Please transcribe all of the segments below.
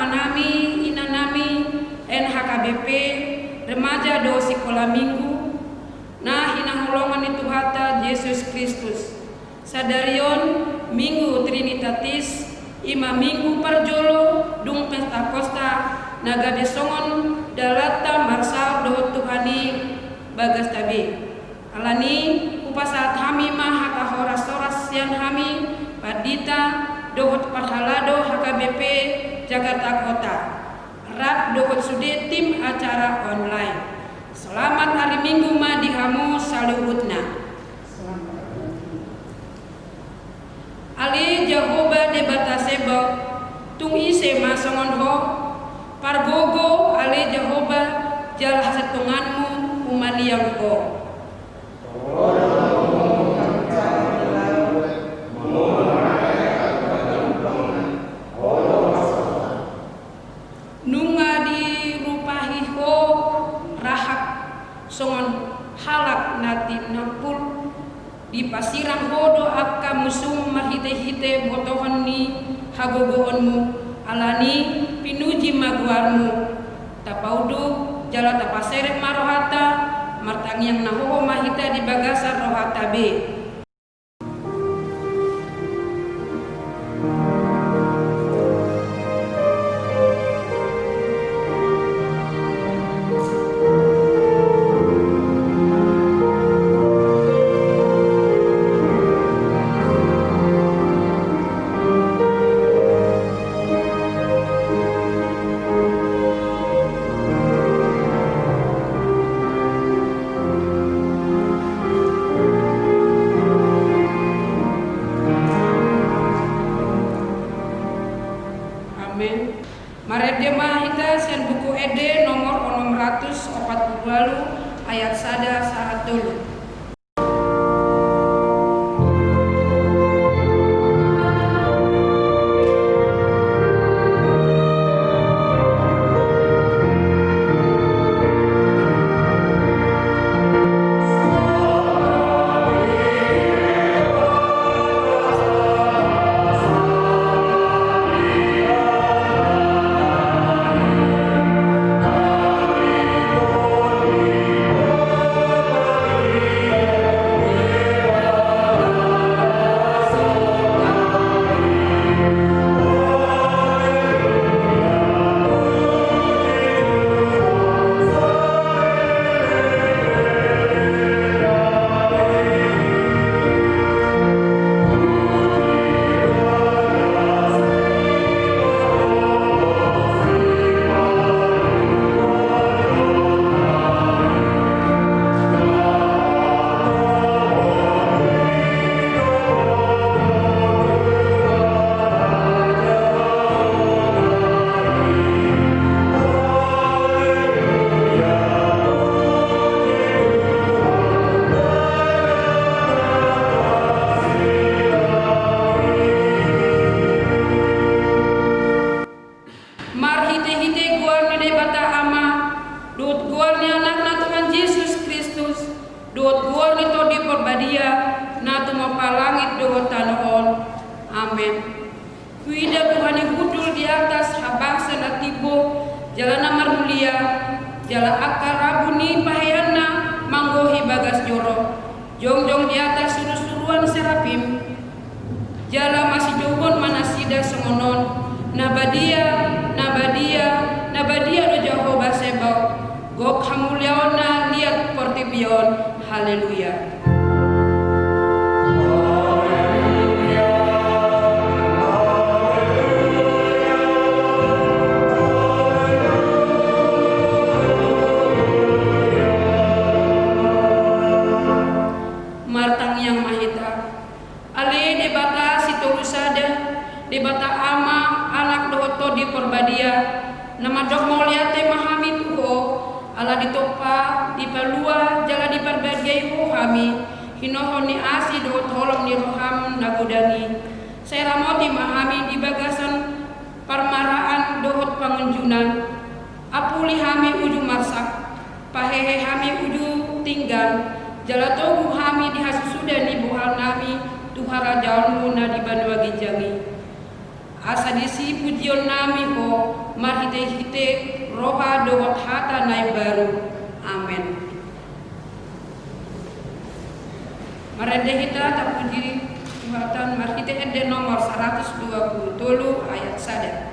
manami inanami NHKBP remaja do sekolah minggu nah hinaholongan itu hata Yesus Kristus sadarion minggu Trinitatis ima minggu parjolo dung pesta kosta naga besongon dalata marsal do Tuhani bagas tabi alani upasat hami mah haka horas-horas yang hami padita dohot parhalado HKBP Jakarta Kota rap dohot sude tim acara online selamat hari minggu mah dihamu saluhutna Ali Jehovah debata sebo tung ise masongon ho pargogo Ali Jehovah jal hasetunganmu umaliang ho nunga dirupahi ho rahak songon halak nati nakul di pasirang hodo akka musum mahite-hite botohon ni hagogohonmu alani pinuji maguarmu tapaudu jala tapaserek marohata martang yang nahoho mahita di bagasar rohata be Marede mahita sen buku ede nomor 640 ayat sada saat dulu. asa disi pujion nami ho marhite-hite roha dohot hata nai baru. Amen. Marende kita tak puji Tuhan marhite ede nomor 120 tolu ayat sada.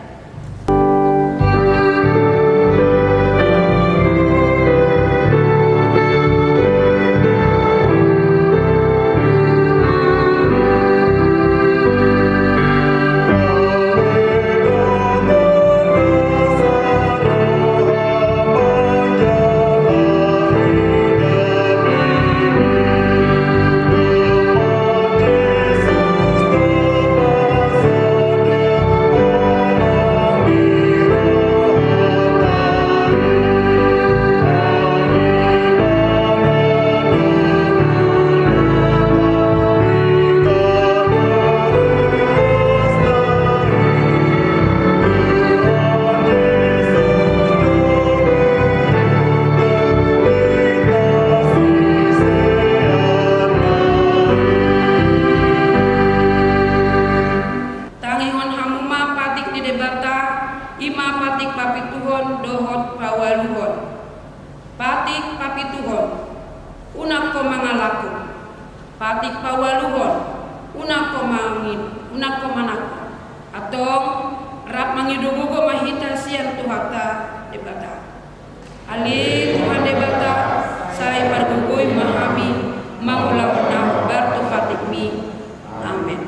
Patik pawaluhon unak ko manako atong rap mangidugugo mahita sian tuhata debata ali Tuhan debata sai pargugoy mahami mangulauna bartu patik mi. Amen.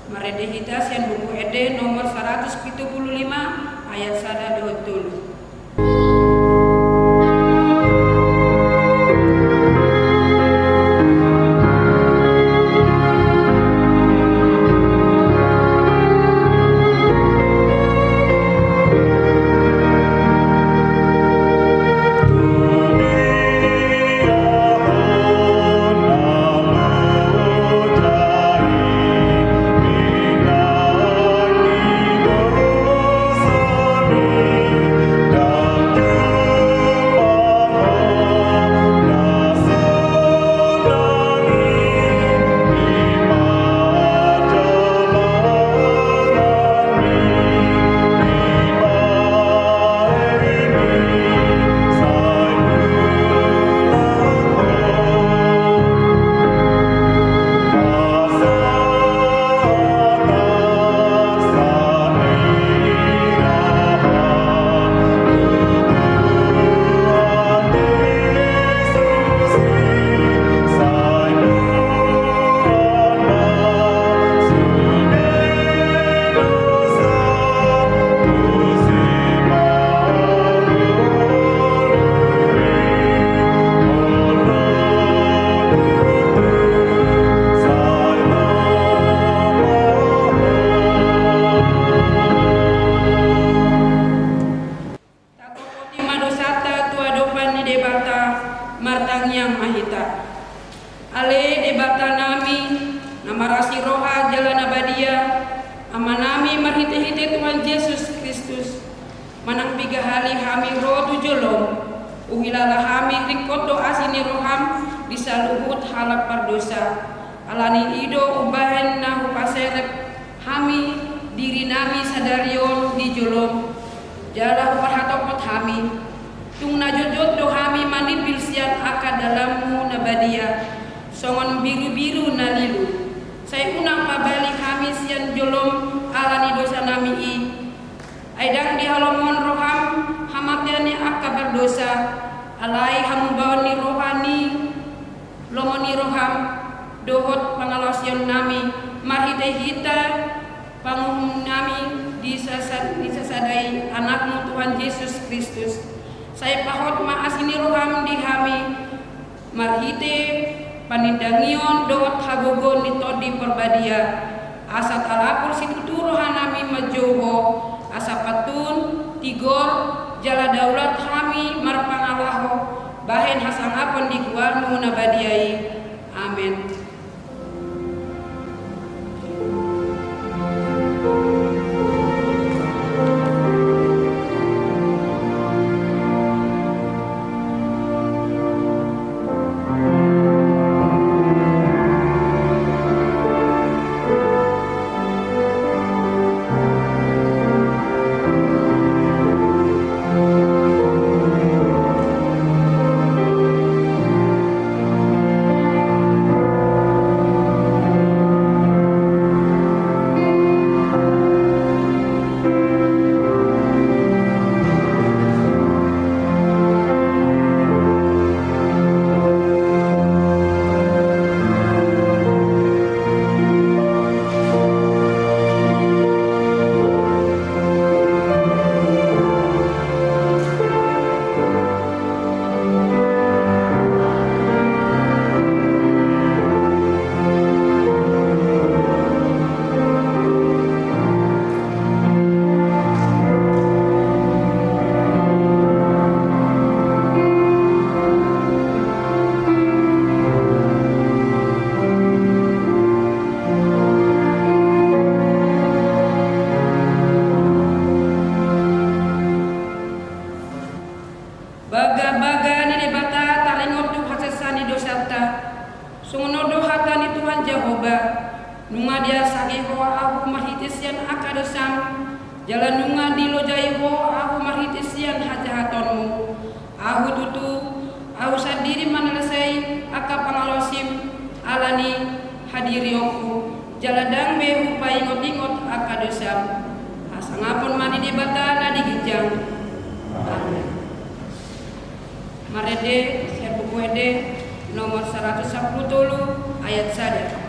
Marede hita sian buku ede nomor 175 ayat 1 Baga ni debata talengot tu hasesani dosata. Sungono hatani Tuhan Jehovah. Nunga dia sageho aku mahitisian akadosam. Jalan nunga dilojaiho aku mahitisian hajahatonmu. Aku tutu, aku sendiri manalesai aka pangalosim alani hadirioku. Jaladang behu paingot-ingot akadosam. Asangapun mani debata nadi gijang. Amin. Marede buku ede nomor 110 ayat 1.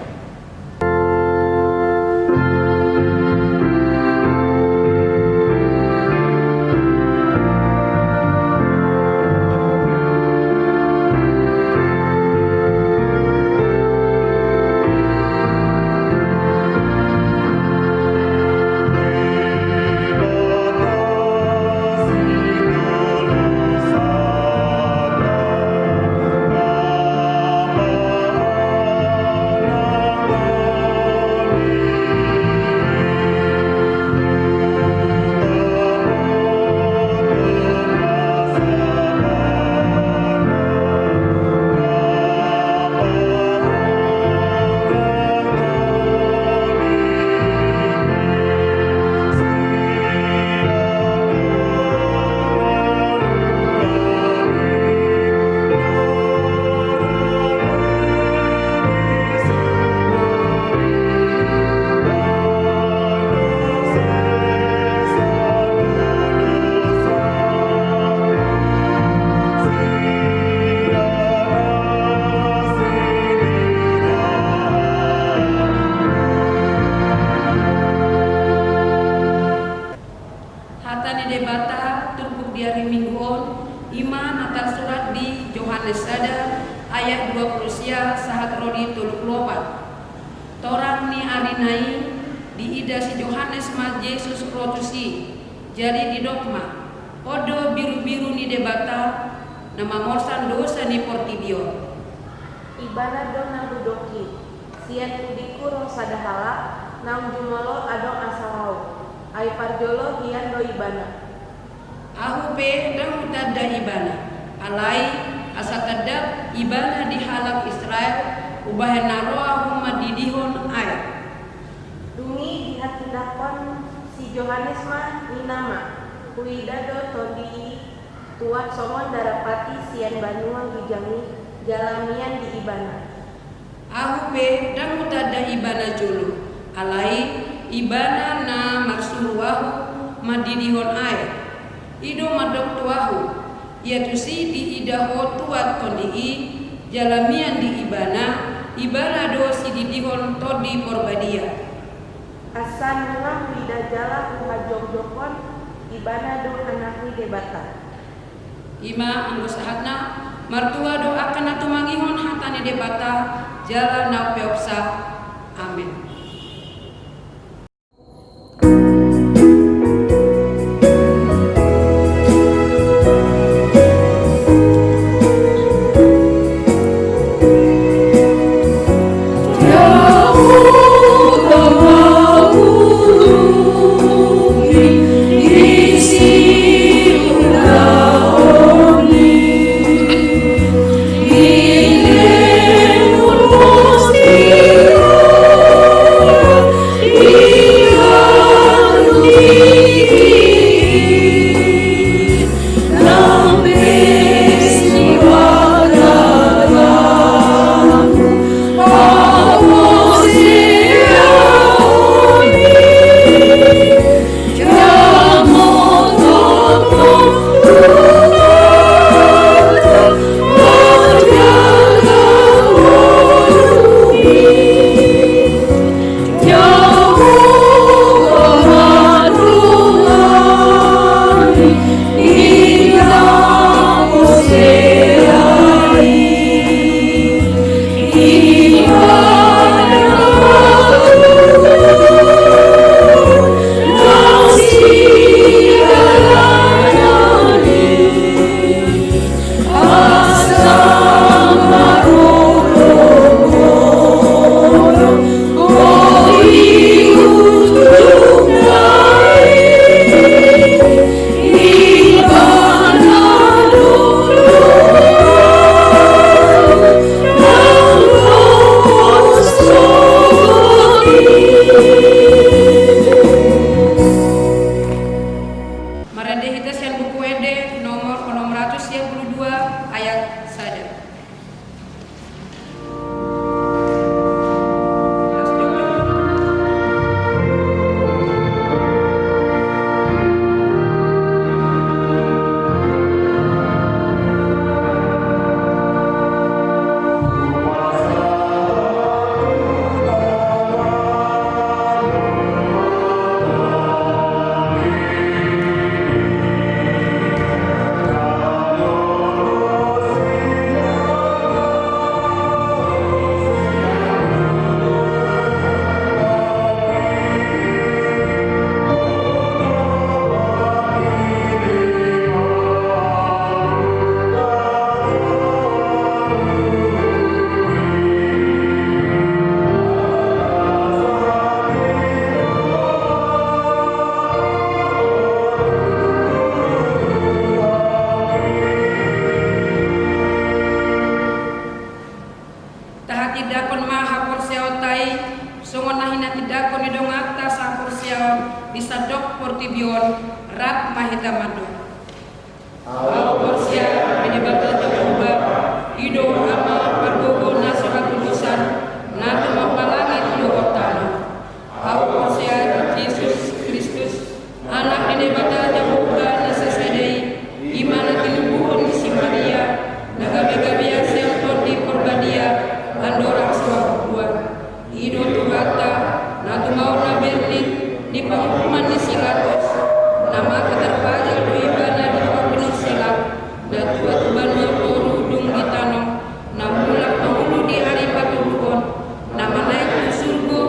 Debata turbuk di hari mingguon ima natal surat di Yohanes ada ayat 20 sia sahat rodi 34. Torang ni arinai di ida si Yohanes ma Yesus rotusi jadi di dogma odo biru-biru ni debata nama morsan dosa ni portibio ibana do na budoki sian udiku rong sadahala nang jumolo adong asalau ai parjolo hian do ibana ahu pe dang utadda ibana alai asa tadab ibana di halak Israel ubahan naro ahu madidihon ay dungi dihatindakon si Yohanes ma ni nama huidado tondi tuat somon darapati sian banua gijami jalamian di ibana ahu pe dang utadda ibana julu alai ibana na maksuruahu madidihon ay ido madok tuahu ia tusi di idaho tuat tondii jalamian di ibana do si didihon todi porbadia asan nang wida jala uhajog-jogon ibana do anakni debata ima anggo sahatna martua do akan atumangihon hatani debata jala na peopsa amin. Ilmu isadok portibion rap mahita mando. Au porsia menyebabkan Jehovah ido ama pergogo nasurat tulisan natu mapalagi tuh tanah. Au porsia Yesus Kristus anak dinebata Jehovah nasesedei imana tilubuhon si Maria naga-naga biasa yang di perbadia andora suatu buat ido tuhata natu mau nabernik di pengumuman di Silatus nama keterpajal tu ibana di Opinus Silat dan tuan-tuan maporu dung di tanah namulak penghulu di hari patuhun nama naik ke surga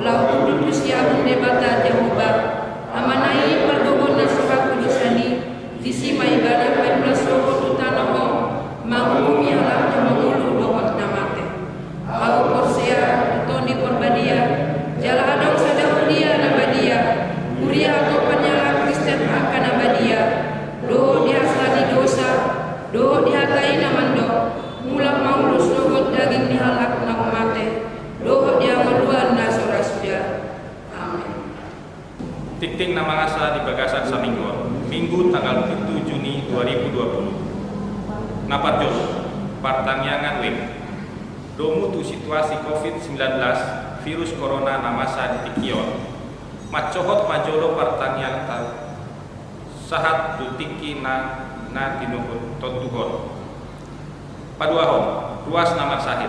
lau kudus yang debata Jehovah amanai pergogon nasurat kudusani di sima ibana 15 surga tu tanah mangumi alam menghulu dohot namate au porsia toni perbadia jala adong sadahudia nabadia kuria atau penyala Kristen akan nabadia do dihasani dosa do dihatai namando mulak maulus logot daging dihalak nang mate do dia maduan nasura sudah. Amin. Tikting nama asa di Bagasan Saminggo Minggu tanggal 7 Juni 2020. Napat Partangyangan Web domu tu situasi COVID-19 virus corona namasa di Tikion macohot majolo partangyan sahat dutiki na tinuhun tontuhon paduahon ruas nama sahid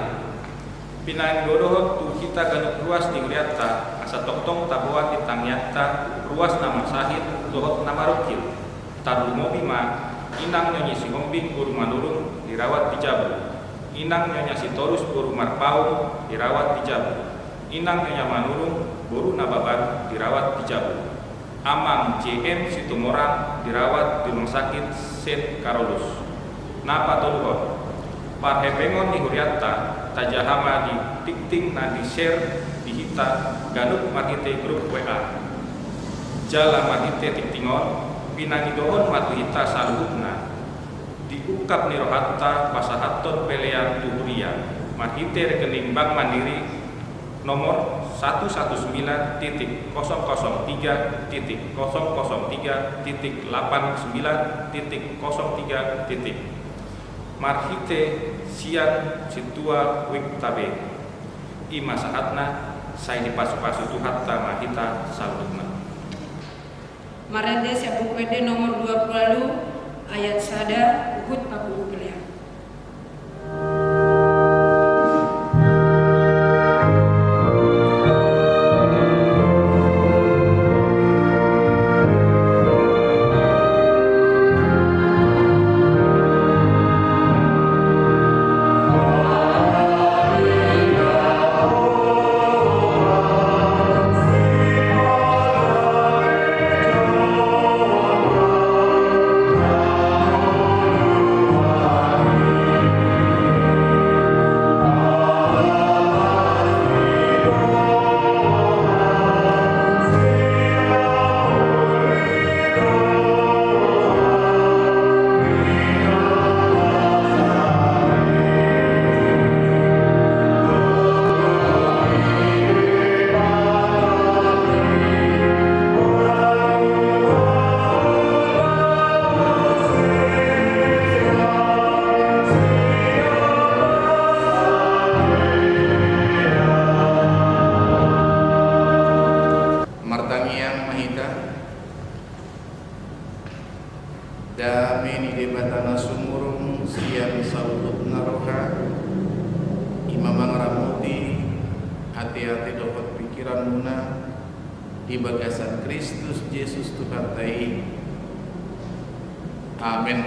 pinain godohot tu kita ganuk ruas di uriata asa toktong tabuan di tangyata ruas nama sahid dohot nama rukil taru mobima inang nyonya si ngombing guru manurung dirawat di Jabu inang nyonya si torus guru marpau dirawat di Jabu inang nyonya manurung guru nababan dirawat di Jabu amang JM Situmorang dirawat di rumah sakit St. Carolus napa toluhon parhepengon di Huriata tajahama di tikting na di share di hita ganuk marhite grup WA jala marhite tiktingon pinangidohon matu hita saluhutna diukap nirohatta pasahaton pelean tuhuria marhite rekening Bank Mandiri nomor 119.003.89.03. Marhite sian situa wiktabe ima sahatna saya dipasu-pasu tuhatta mahita salutna. Marende siapu kwede nomor 20 ayat sada ukut aku ukelian. Dameni debatana sumurung siang salut naroha imamang ramuti hati-hati dapat pikiran muna di bagasan Kristus Yesus Tuhan tai. Amin.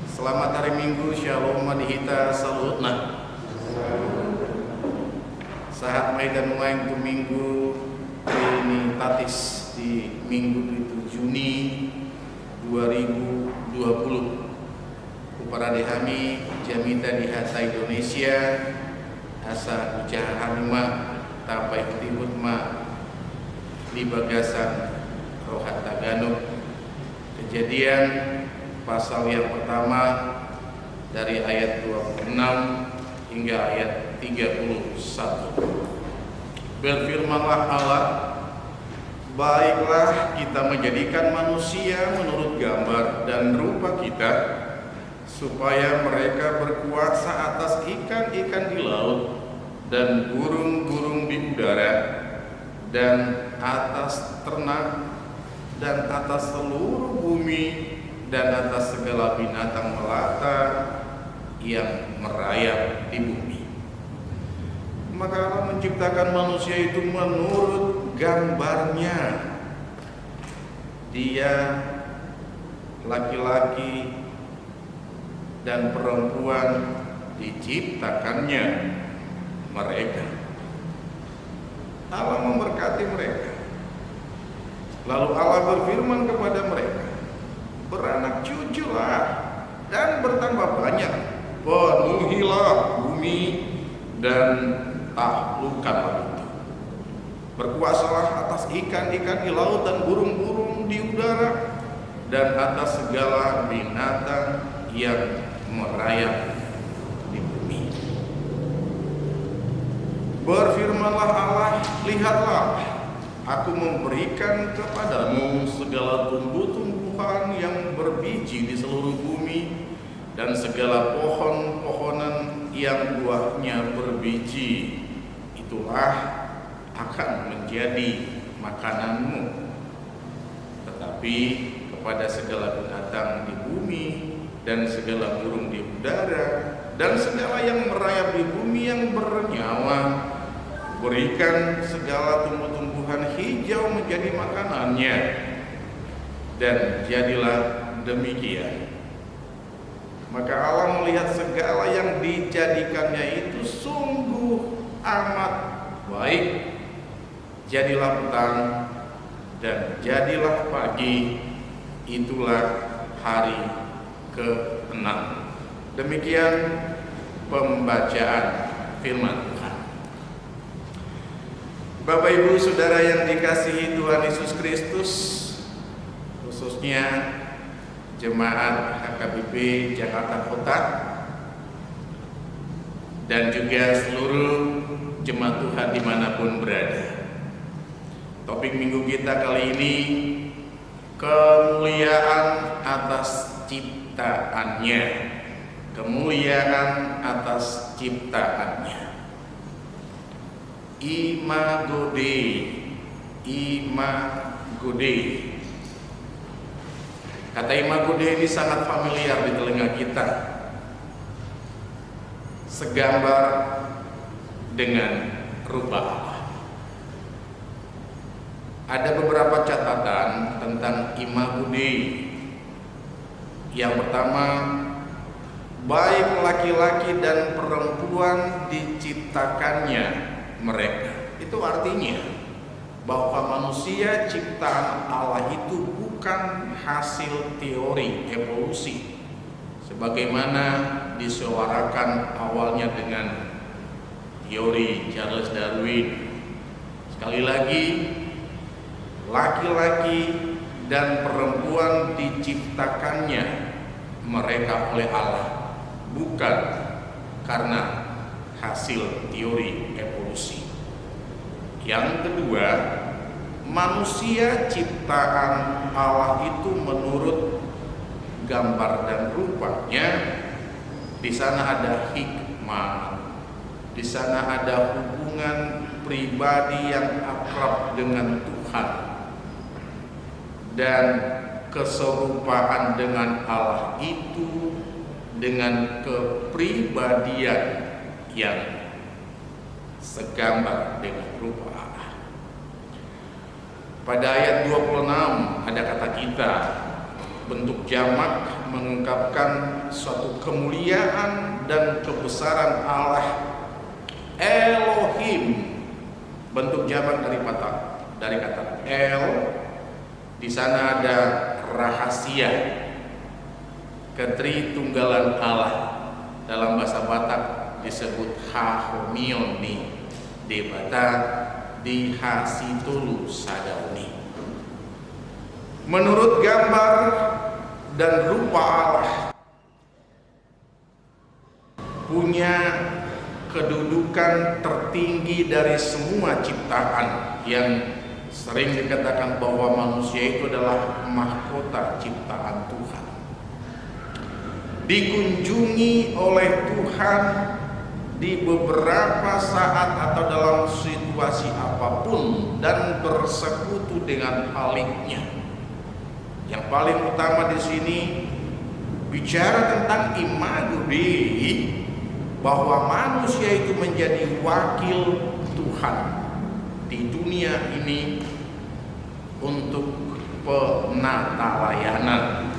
Selamat hari Minggu, Shalom madihita salutna. Sahat maidan main ke Minggu ini tatis di Minggu 7 Juni 2020. Kepada dehami jamita di hata Indonesia asa ucahan ma tapai tibut ma di bagasan rohat Taganuk. Kejadian pasal yang pertama dari ayat 26 hingga ayat 31. Berfirmanlah Allah, Baiklah kita menjadikan manusia menurut gambar dan rupa kita, supaya mereka berkuasa atas ikan-ikan di laut dan burung-burung di udara dan atas ternak dan atas seluruh bumi dan atas segala binatang melata yang merayap di bumi. Maka Allah menciptakan manusia itu menurut gambarnya. Dia laki-laki dan perempuan diciptakannya mereka. Allah memberkati mereka. Lalu Allah berfirman kepada mereka, beranak cuculah dan bertambah banyak, penuhilah bumi dan taklukkanlah itu. Berkuasalah atas ikan-ikan di laut dan burung-burung di udara dan atas segala binatang yang merayap di bumi. Berfirmanlah Allah, lihatlah, aku memberikan kepadamu segala tumbuh-tumbuhan yang berbiji di seluruh bumi dan segala pohon-pohonan yang buahnya berbiji. Itulah akan menjadi makananmu. Tetapi kepada segala binatang di bumi dan segala burung di udara dan segala yang merayap di bumi yang bernyawa, berikan segala tumbuh-tumbuhan hijau menjadi makanannya. Dan jadilah demikian. Maka Allah melihat segala yang dijadikannya itu sungguh amat baik. Jadilah petang dan jadilah pagi, itulah hari ke-6. Demikian pembacaan firman Tuhan. Bapak Ibu Saudara yang dikasihi Tuhan Yesus Kristus, khususnya jemaat HKBP Jakarta Kota dan juga seluruh jemaat Tuhan dimanapun berada. Topik minggu kita kali ini, kemuliaan atas ciptaannya. Kemuliaan atas ciptaannya. Imago Dei, Imago Dei. Kata Imago Dei ini sangat familiar di telinga kita. Segambar dengan rupa Allah. Ada beberapa catatan tentang Imago Dei. Yang pertama, baik laki-laki dan perempuan diciptakannya mereka. Itu artinya bahwa manusia ciptaan Allah itu bukan hasil teori evolusi sebagaimana disuarakan awalnya dengan teori Charles Darwin. Sekali lagi, laki-laki dan perempuan diciptakannya mereka oleh Allah, bukan karena hasil teori evolusi. Yang kedua, manusia ciptaan Allah itu menurut gambar dan rupanya. Di sana ada hikmah, di sana ada hubungan pribadi yang akrab dengan Tuhan dan keserupaan dengan Allah itu dengan kepribadian yang segambar dengan rupa Allah. Pada ayat 26 ada kata kita, bentuk jamak mengungkapkan suatu kemuliaan dan kebesaran Allah Elohim. Bentuk jamak dari kata El. Di sana ada rahasia ketritunggalan Allah. Dalam bahasa Batak disebut Hahomioni Debata di Hasitulu Sadauni. Menurut gambar dan rupa Allah punya kedudukan tertinggi dari semua ciptaan yang Sering dikatakan bahwa manusia itu adalah mahkota ciptaan Tuhan, dikunjungi oleh Tuhan di beberapa saat atau dalam situasi apapun dan bersekutu dengan Khaliknya. Yang paling utama di sini bicara tentang imago Dei, bahwa manusia itu menjadi wakil Tuhan di dunia ini untuk penata layanan.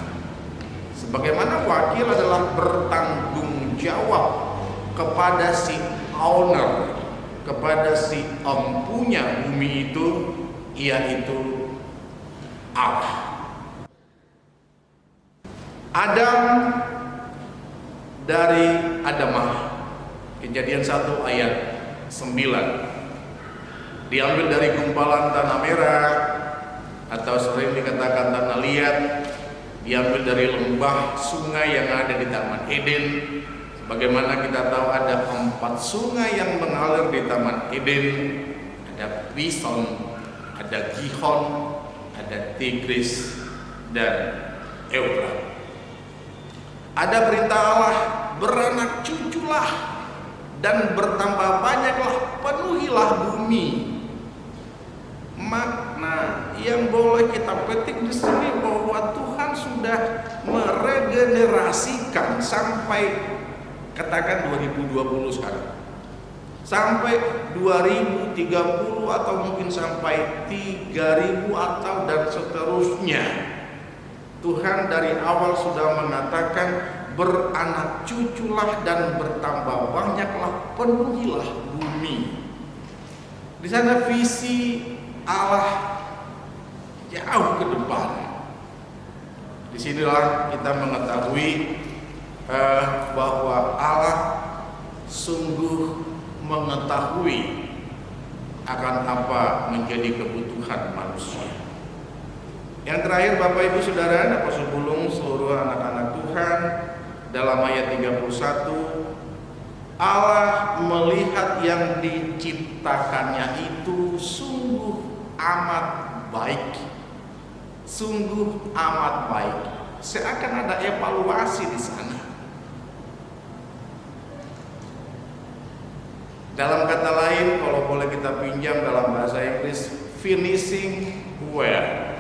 Sebagaimana wakil adalah bertanggung jawab kepada si owner, kepada si empunya bumi itu, yaitu Allah. Adam dari Adamah, Kejadian 1 ayat 9, diambil dari gumpalan tanah merah atau sering dikatakan tanah liat, diambil dari lembah sungai yang ada di Taman Eden. Bagaimana kita tahu ada 4 sungai yang mengalir di Taman Eden, ada Pison, ada Gihon, ada Tigris, dan Eufrat. Ada perintah Allah, beranak cuculah dan bertambah banyaklah, penuhilah bumi. Makna yang boleh kita petik di sini bahwa Tuhan sudah meregenerasikan sampai, katakan 2020 sekarang, sampai 2030 atau mungkin sampai 3000 atau dan seterusnya. Tuhan dari awal sudah mengatakan beranak cuculah dan bertambah banyaklah, penuhilah bumi. Di sana visi Allah jauh ke depan. Disinilah kita mengetahui bahwa Allah sungguh mengetahui akan apa menjadi kebutuhan manusia. Yang terakhir, Bapak Ibu Saudara, dapat sebelum seluruh anak-anak Tuhan, dalam ayat 31, Allah melihat yang diciptakannya itu sungguh amat baik. Sungguh amat baik. Seakan ada evaluasi di sana. Dalam kata lain, kalau boleh kita pinjam dalam bahasa Inggris, finishing well.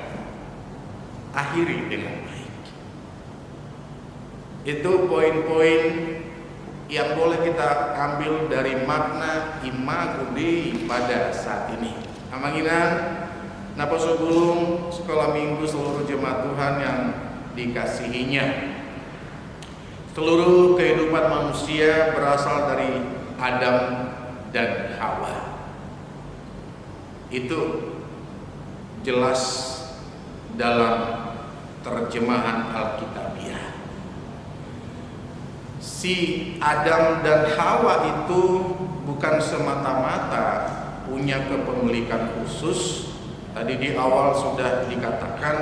Akhiri dengan baik. Itu poin-poin yang boleh kita ambil dari makna imago Dei pada saat ini. Amanginan, napa sebelum sekolah minggu seluruh jemaat Tuhan yang dikasihinya. Seluruh kehidupan manusia berasal dari Adam dan Hawa. Itu jelas dalam terjemahan Alkitabiah. Si Adam dan Hawa itu bukan semata-mata punya kepemilikan khusus. Tadi di awal sudah dikatakan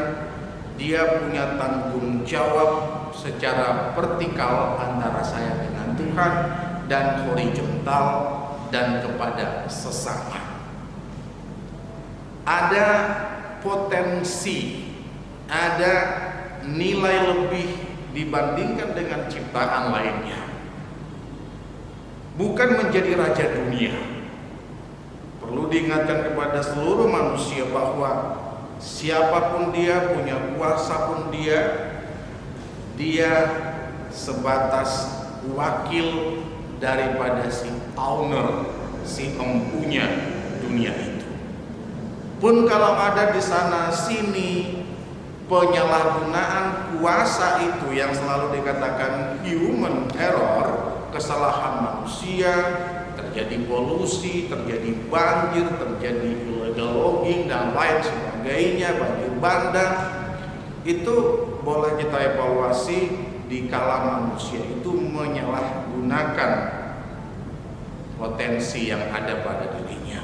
dia punya tanggung jawab secara vertikal antara saya dengan Tuhan dan horizontal dan kepada sesama. Ada potensi, ada nilai lebih dibandingkan dengan ciptaan lainnya. Bukan menjadi raja dunia. Perlu diingatkan kepada seluruh manusia bahwa siapapun dia, punya kuasa pun dia sebatas wakil daripada si owner, si empunya dunia itu. Pun kalau ada di sana sini penyalahgunaan kuasa itu yang selalu dikatakan human error, kesalahan manusia, terjadi polusi, terjadi banjir, terjadi illegal logging dan lain sebagainya, banjir bandang, itu boleh kita evaluasi di kala manusia itu menyalahgunakan potensi yang ada pada dirinya.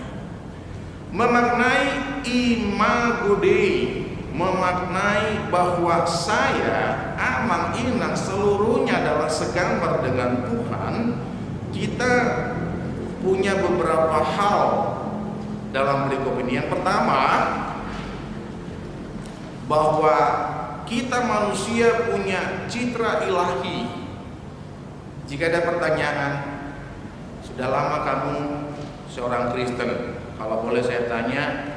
Memaknai imago Dei, memaknai bahwa saya, Amang, Inang, seluruhnya adalah segambar dengan Tuhan. Kita punya beberapa hal dalam perikop ini. Yang pertama, bahwa kita manusia punya citra ilahi. Jika ada pertanyaan, sudah lama kamu seorang Kristen? Kalau boleh saya tanya,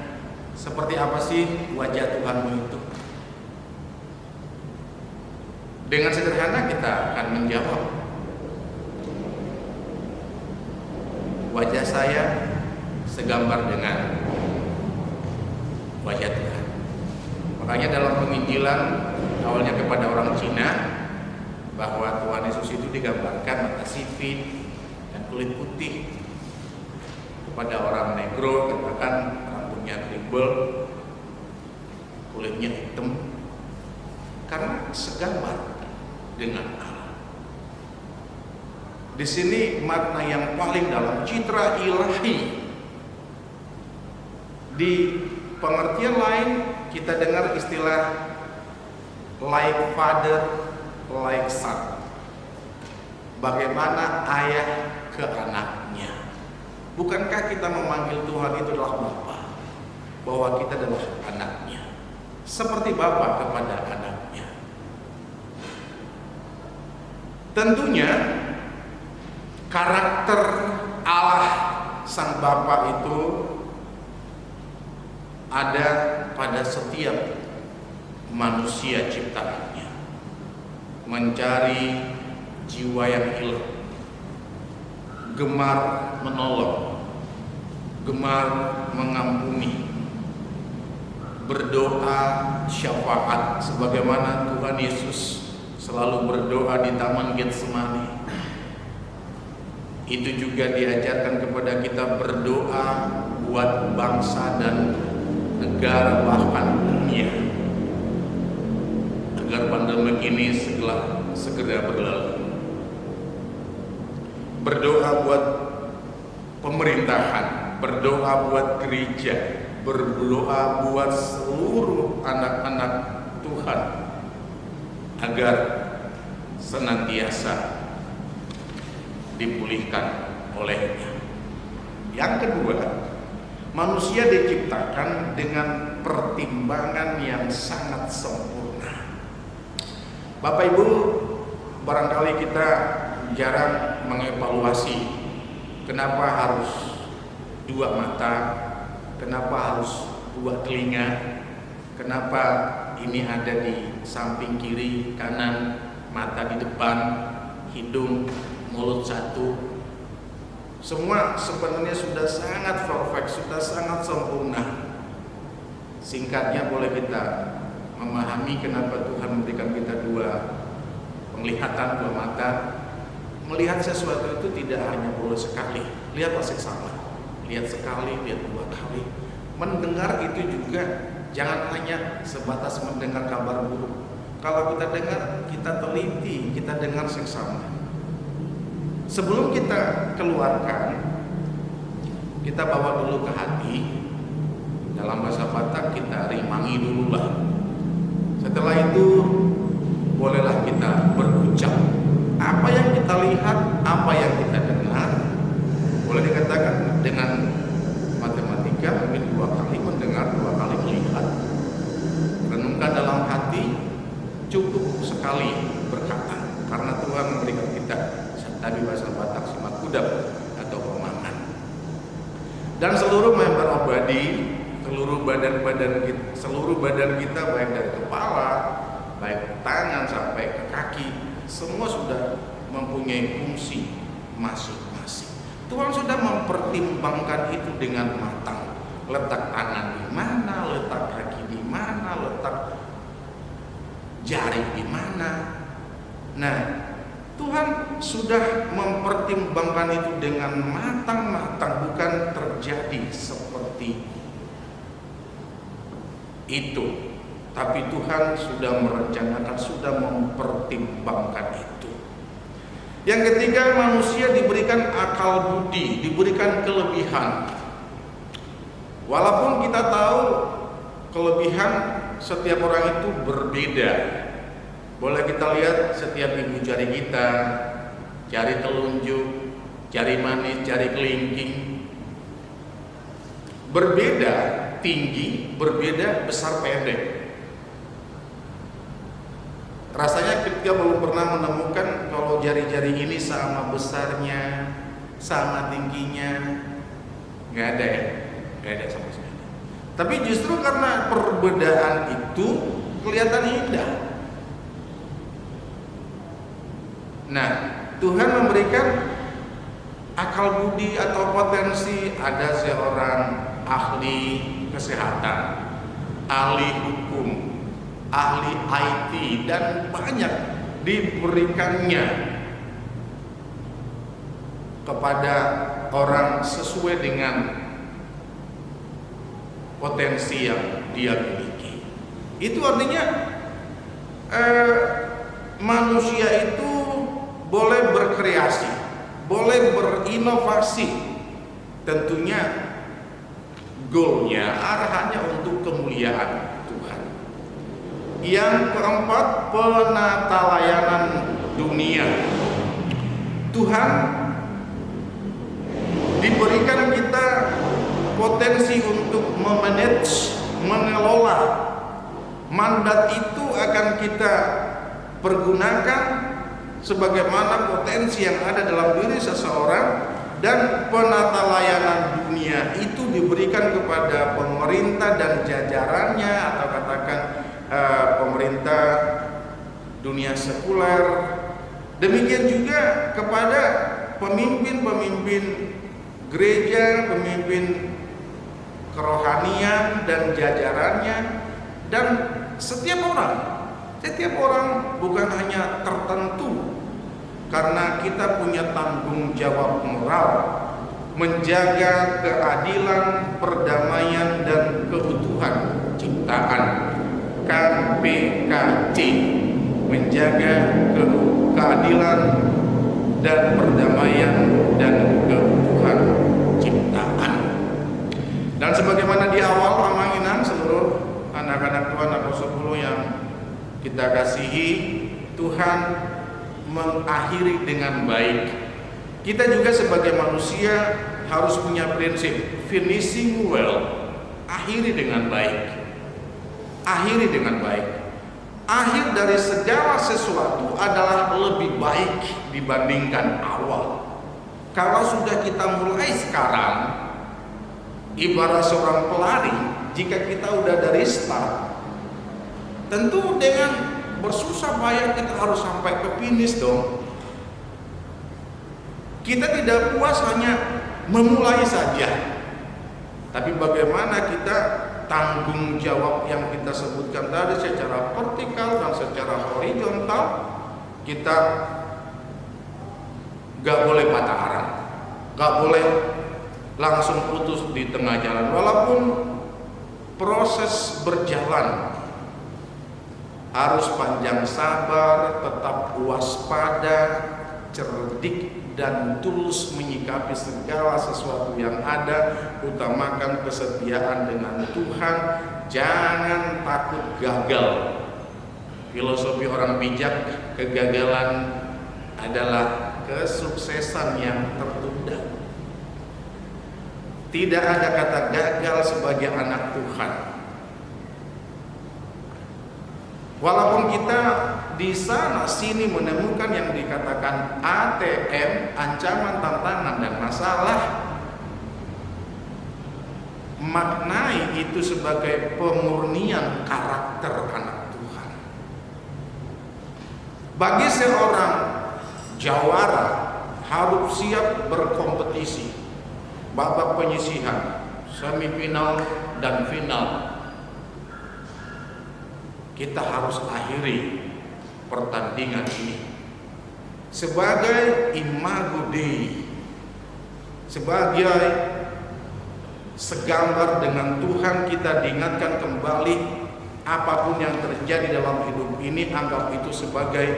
seperti apa sih wajah Tuhanmu itu? Dengan sederhana kita akan menjawab, wajah saya segambar dengan wajah Tuhan. Makanya dalam penginjilan awalnya kepada orang Cina, bahwa Tuhan Yesus itu digambarkan mata sipit dan kulit putih. Kepada orang negro katakan rambutnya krimbel, kulitnya hitam, karena segambar dengan Allah. Di sini makna yang paling dalam, citra ilahi. Di pengertian lain kita dengar istilah like father, like son. Bagaimana ayah ke anaknya. Bukankah kita memanggil Tuhan itu adalah Bapa, bahwa kita adalah anaknya, seperti Bapa kepada anaknya. Tentunya karakter Allah Sang Bapa itu ada pada setiap manusia ciptaannya, mencari jiwa yang hilang, gemar menolong, gemar mengampuni, berdoa syafaat sebagaimana Tuhan Yesus selalu berdoa di Taman Getsemani. Itu juga diajarkan kepada kita berdoa buat bangsa dan negara, bahkan dunia, agar pandemi ini segera berlalu. Berdoa buat pemerintahan, berdoa buat gereja, berdoa buat seluruh anak-anak Tuhan agar senantiasa dipulihkan olehnya. Yang kedua, manusia diciptakan dengan pertimbangan yang sangat sempurna. Bapak Ibu, barangkali kita jarang mengevaluasi kenapa harus dua mata, kenapa harus dua telinga, kenapa ini ada di samping kiri, kanan, mata di depan, hidung, mulut satu. Semua sebenarnya sudah sangat perfect, sudah sangat sempurna. Singkatnya boleh kita memahami kenapa Tuhan memberikan kita dua penglihatan, dua mata. Melihat sesuatu itu tidak hanya boleh sekali, lihatlah seksama, lihat sekali, lihat dua kali. Mendengar itu juga jangan hanya sebatas mendengar kabar buruk. Kalau kita dengar, kita teliti, kita dengar seksama. Sebelum kita keluarkan, kita bawa dulu ke hati. Dalam bahasa Batak kita rimangi dulu lah. Setelah itu bolehlah kita berucap. Apa yang kita lihat, apa yang kita dengar, boleh dikatakan dengan matematika mungkin dua kali mendengar, dua kali melihat. Renungkan dalam hati, cukup sekali berkata, karena Tuhan memberikan kita tadi bahasa Batak simak kudap atau pemangan. Dan seluruh member body, seluruh badan kita baik dari kepala, baik tangan sampai ke kaki, semua sudah mempunyai fungsi masing-masing. Tuhan sudah mempertimbangkan itu dengan matang. Letak tangan di mana, letak kaki di mana, letak jari di mana. Nah, Tuhan sudah mempertimbangkan itu dengan matang-matang, bukan terjadi seperti itu. Tapi Tuhan sudah merencanakan, sudah mempertimbangkan itu. Yang ketiga, manusia diberikan akal budi, diberikan kelebihan. Walaupun kita tahu kelebihan setiap orang itu berbeda. Boleh kita lihat setiap ibu jari kita, jari telunjuk, jari manis, jari kelingking. berbeda tinggi, berbeda besar pendek. Rasanya kita belum pernah menemukan kalau jari-jari ini sama besarnya, sama tingginya. Nggak ada ya? Nggak ada sama sekali. Tapi justru karena perbedaan itu kelihatan indah. Nah, Tuhan memberikan akal budi atau potensi. Ada seorang ahli kesehatan, ahli hukum, ahli IT, dan banyak diberikannya kepada orang sesuai dengan potensi yang dia miliki. Itu artinya manusia itu boleh berkreasi, boleh berinovasi. Tentunya goalnya, arahannya untuk kemuliaan Tuhan. Yang keempat, penata layanan dunia. Tuhan diberikan kita potensi untuk memanage, mengelola. Mandat itu akan kita pergunakan sebagaimana potensi yang ada dalam diri seseorang. Dan penata layanan dunia itu diberikan kepada pemerintah dan jajarannya, atau katakan pemerintah dunia sekuler. Demikian juga kepada pemimpin-pemimpin gereja, pemimpin kerohanian dan jajarannya, dan setiap orang bukan hanya tertentu, karena kita punya tanggung jawab moral menjaga keadilan, perdamaian, dan keutuhan ciptaan. KPKC, menjaga keadilan dan perdamaian dan keutuhan ciptaan. Dan sebagaimana di awal amanginan seluruh anak-anak Tuhan Apostol yang kita kasihi, Tuhan mengakhiri dengan baik. Kita juga sebagai manusia harus punya prinsip finishing well, akhiri dengan baik. Akhiri dengan baik. Akhir dari segala sesuatu adalah lebih baik dibandingkan awal. Kalau sudah kita mulai sekarang, ibarat seorang pelari, jika kita udah dari start, tentu dengan bersusah payah kita harus sampai ke finish dong. Kita tidak puas hanya memulai saja, tapi bagaimana kita tanggung jawab yang kita sebutkan tadi secara vertikal dan secara horizontal. Kita gak boleh patah arang, gak boleh langsung putus di tengah jalan. Walaupun proses berjalan, harus panjang sabar, tetap waspada, cerdik, dan tulus menyikapi segala sesuatu yang ada. Utamakan kesetiaan dengan Tuhan, jangan takut gagal. Filosofi orang bijak, kegagalan adalah kesuksesan yang tertunda. Tidak ada kata gagal sebagai anak Tuhan. Walaupun kita di sana sini menemukan yang dikatakan ATM, ancaman, tantangan, dan masalah, maknai itu sebagai pemurnian karakter anak Tuhan. Bagi seorang jawara harus siap berkompetisi, babak penyisihan, semifinal, dan final. Kita harus akhiri pertandingan ini sebagai imago Dei, sebagai segambar dengan Tuhan. Kita diingatkan kembali, apapun yang terjadi dalam hidup ini, anggap itu sebagai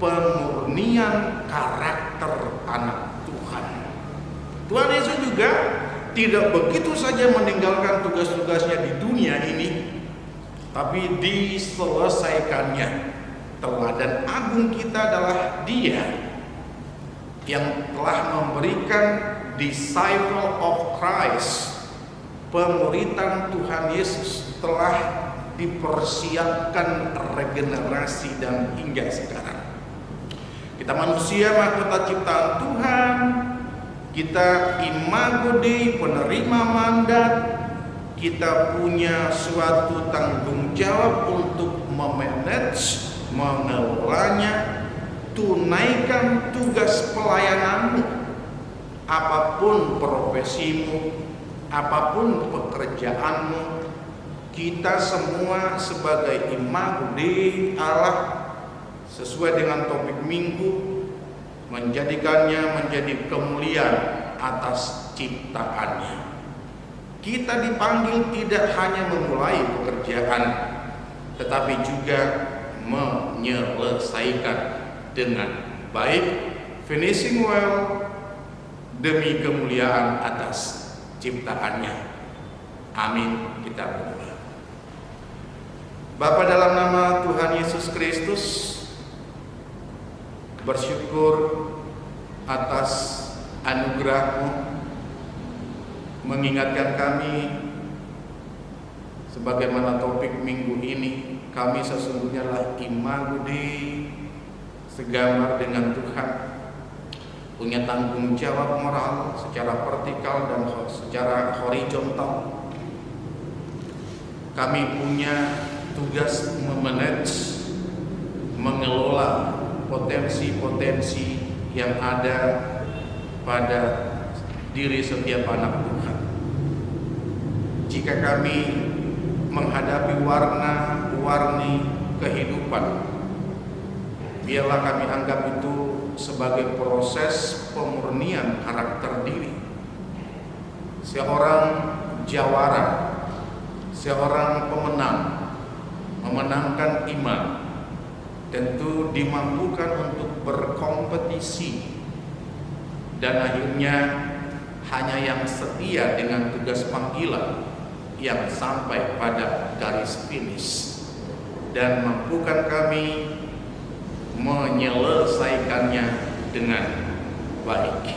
pemurnian karakter anak Tuhan. Tuhan Yesus juga tidak begitu saja meninggalkan tugas-tugasnya di dunia ini, tapi diselesaikannya. Teladan agung kita adalah Dia yang telah memberikan disciple of Christ, pemuritan Tuhan Yesus telah dipersiapkan regenerasi dan hingga sekarang. Kita manusia mahkota ciptaan Tuhan, kita imago Dei, penerima mandat, kita punya suatu tanggung jawab untuk memanage, mengelolanya, tunaikan tugas pelayananmu, apapun profesimu, apapun pekerjaanmu. Kita semua sebagai imago Dei Allah, sesuai dengan topik minggu, menjadikannya menjadi kemuliaan atas ciptaannya. Kita dipanggil tidak hanya memulai pekerjaan, tetapi juga menyelesaikan dengan baik, finishing well, demi kemuliaan atas ciptaannya. Amin. Kita berdoa. Bapa, dalam nama Tuhan Yesus Kristus, bersyukur atas anugerah-Mu mengingatkan kami, sebagaimana topik minggu ini, kami sesungguhnya adalah imago Dei, segambar dengan Tuhan, punya tanggung jawab moral secara vertikal dan secara horizontal. Kami punya tugas memanage, mengelola potensi-potensi yang ada pada diri setiap anak Tuhan. Jika kami menghadapi warna-warni kehidupan, biarlah kami anggap itu sebagai proses pemurnian karakter diri. Seorang jawara, seorang pemenang, memenangkan iman, tentu dimampukan untuk berkompetisi, dan akhirnya hanya yang setia dengan tugas panggilan yang sampai pada garis finish, dan mampukan kami menyelesaikannya dengan baik.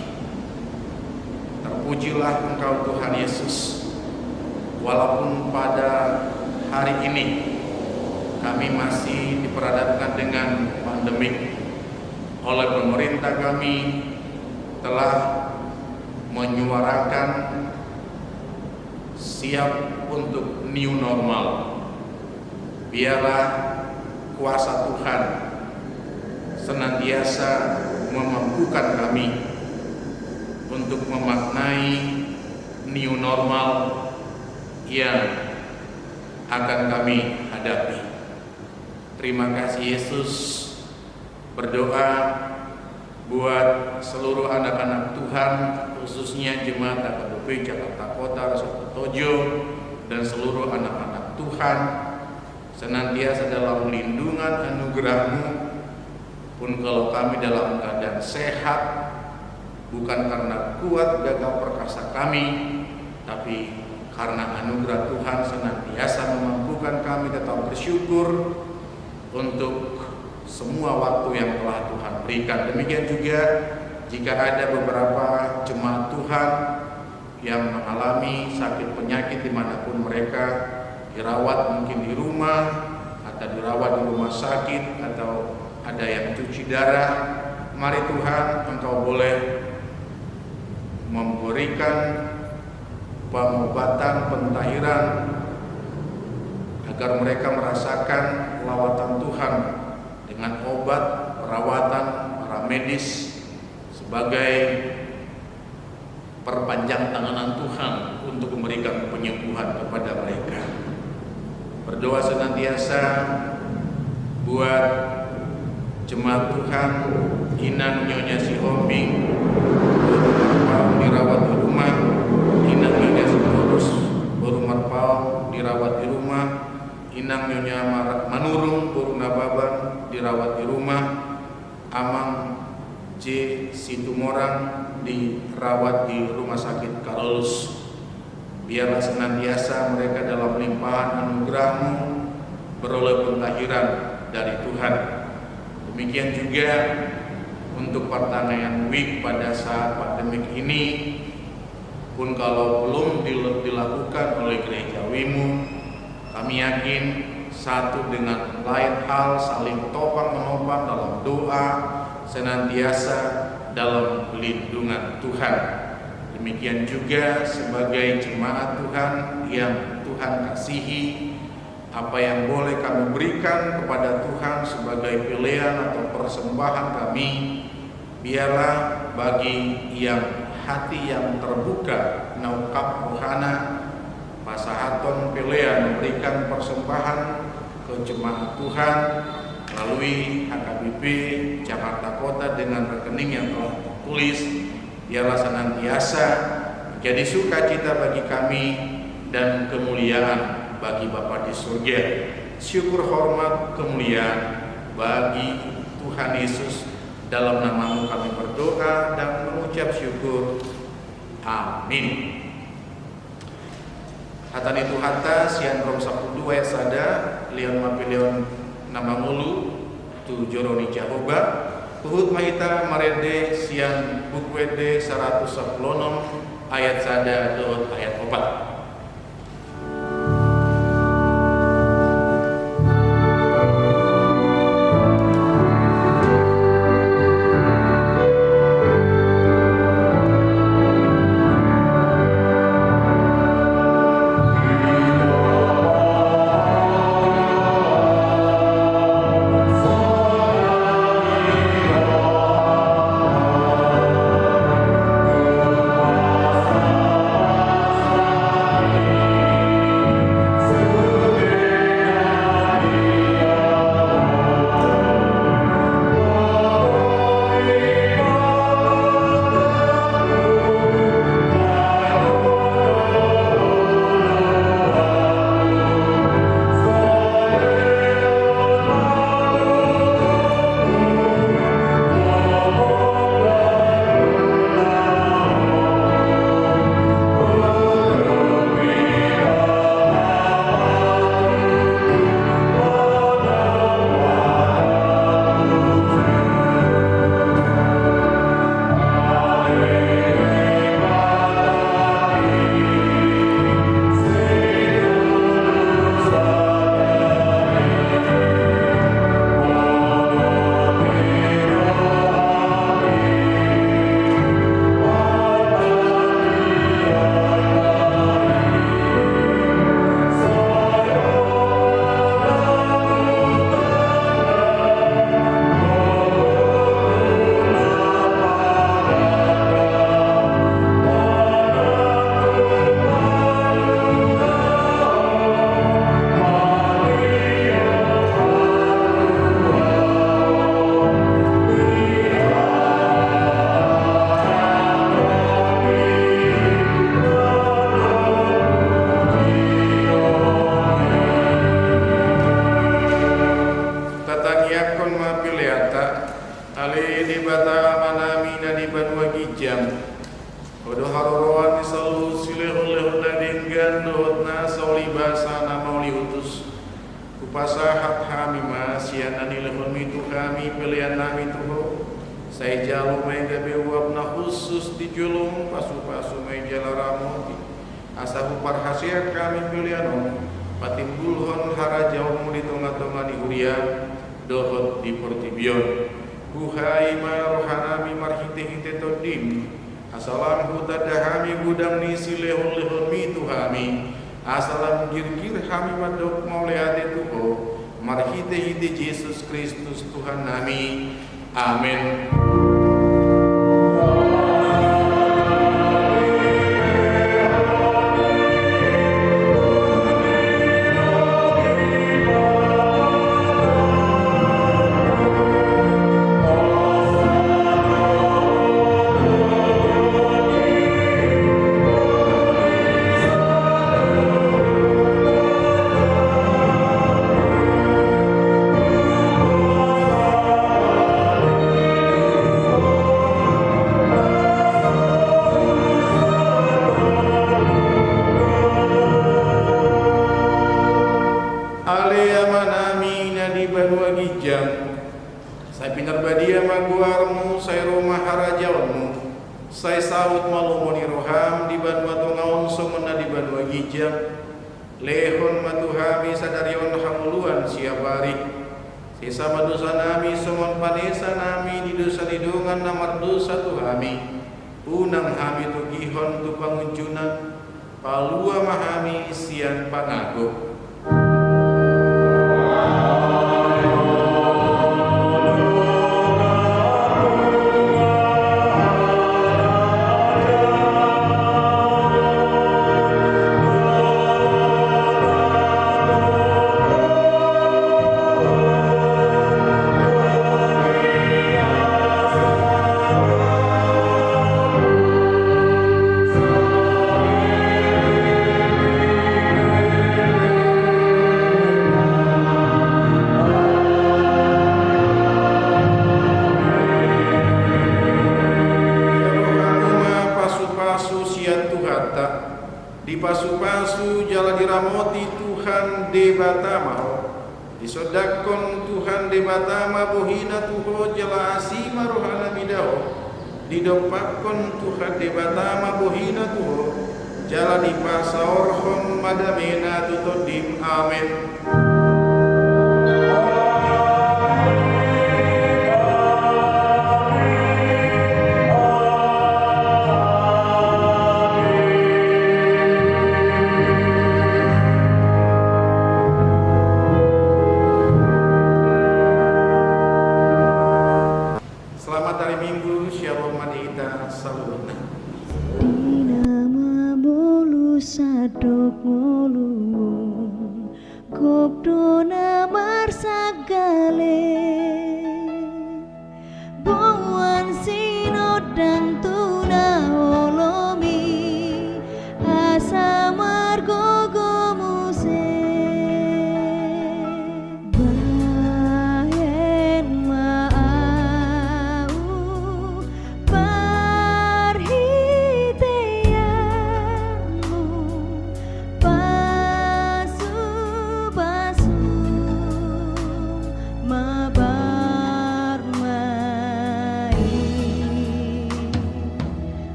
Terpujilah Engkau Tuhan Yesus, walaupun pada hari ini kami masih diperhadapkan dengan pandemik. Oleh pemerintah kami telah menyuarakan siap untuk new normal. Biarlah kuasa Tuhan senantiasa memampukan kami untuk memaknai new normal yang akan kami hadapi. Terima kasih Yesus. Berdoa buat seluruh anak-anak Tuhan, khususnya Jemaat AKBP Jakarta Kota Tojo, dan seluruh anak-anak Tuhan, senantiasa dalam lindungan anugerah-Mu. Pun kalau kami dalam keadaan sehat, bukan karena kuat gagah perkasa kami, tapi karena anugerah Tuhan senantiasa memampukan kami tetap bersyukur untuk semua waktu yang telah Tuhan berikan. Demikian juga jika ada beberapa jemaat Tuhan yang mengalami sakit penyakit dimanapun mereka, dirawat mungkin di rumah, atau dirawat di rumah sakit, atau ada yang cuci darah, mari Tuhan Engkau boleh memberikan pengobatan, pentahiran, agar mereka merasakan lawatan Tuhan dengan obat, perawatan, para medis sebagai perpanjang tangan Tuhan untuk memberikan penyembuhan kepada mereka. Berdoa senantiasa buat jemaat Tuhan, Inang Nyonya Si Hombing, dirawat di rumah, Inang Nyonya Si Lurus, Boru Marpau dirawat di rumah, Inang Nyonya Manurung, Boru Nababan dirawat di rumah, Amang J. Situmorang dirawat di Rumah Sakit Karolus. Biarlah senantiasa mereka dalam limpahan anugerah-Mu beroleh pentahiran dari Tuhan. Demikian juga untuk pertanian week pada saat pandemik ini, pun kalau belum dilakukan oleh gerejawimu, kami yakin satu dengan lain hal saling topang menopang dalam doa, senantiasa dalam pelindungan Tuhan. Demikian juga sebagai jemaat Tuhan yang Tuhan kasihi, apa yang boleh kami berikan kepada Tuhan sebagai pilihan atau persembahan kami, biarlah bagi yang hati yang terbuka naukap rohana pasahaton pilihan memberikan persembahan ke jemaat Tuhan melalui HKBP Jakarta Kota dengan rekening yang telah tertulis, biarlah senantiasa menjadi sukacita bagi kami dan kemuliaan bagi Bapa di surga. Syukur, hormat, kemuliaan bagi Tuhan Yesus. Dalam namamu kami berdoa dan mengucap syukur. Amin. Hatani Tuhata sian rom 12 sada lion mapilion nama mulu tu joroni Jehovah Tuhut mahita marede sian bukwede 110 ayat sada dot ayat 4. Kupasahat hamima sianani lehoni tu kami pilihan nami tuho. Saya jalu mega bewab na khusus di julung pasu-pasu meja laramu. Asahu parhasiat kami pilihan patimbulhon hara jauhmu di tengah-tengah di huria dohot di pertibion. Buhai ma rohanami marhite-hite todim. Asalam hutadahami gudang nisi lehon-lehon mi tuhami. Asalam gir-gir kami madok mauleade tuho marhite-hite Yesus Kristus Tuhan nami. Amin. Saya saut malumoni roham di banua tongaon somena di banua gijak lehon matuhami sadarion hamuluan siapari sesama dosa nami somon panesa nami di dosa didungan namar dosa tuhami unang hami tu gihon tu pangunjunan palua mahami isian pangago. Di pasu-pasu jala diramoti Tuhan debatama disodakon Tuhan debatama bohina tuho jala asima rohana midao didopakon Tuhan debatama bohina tuho jala dipasaorhon madamena tutodim amin. Sadok ngolungun kop dona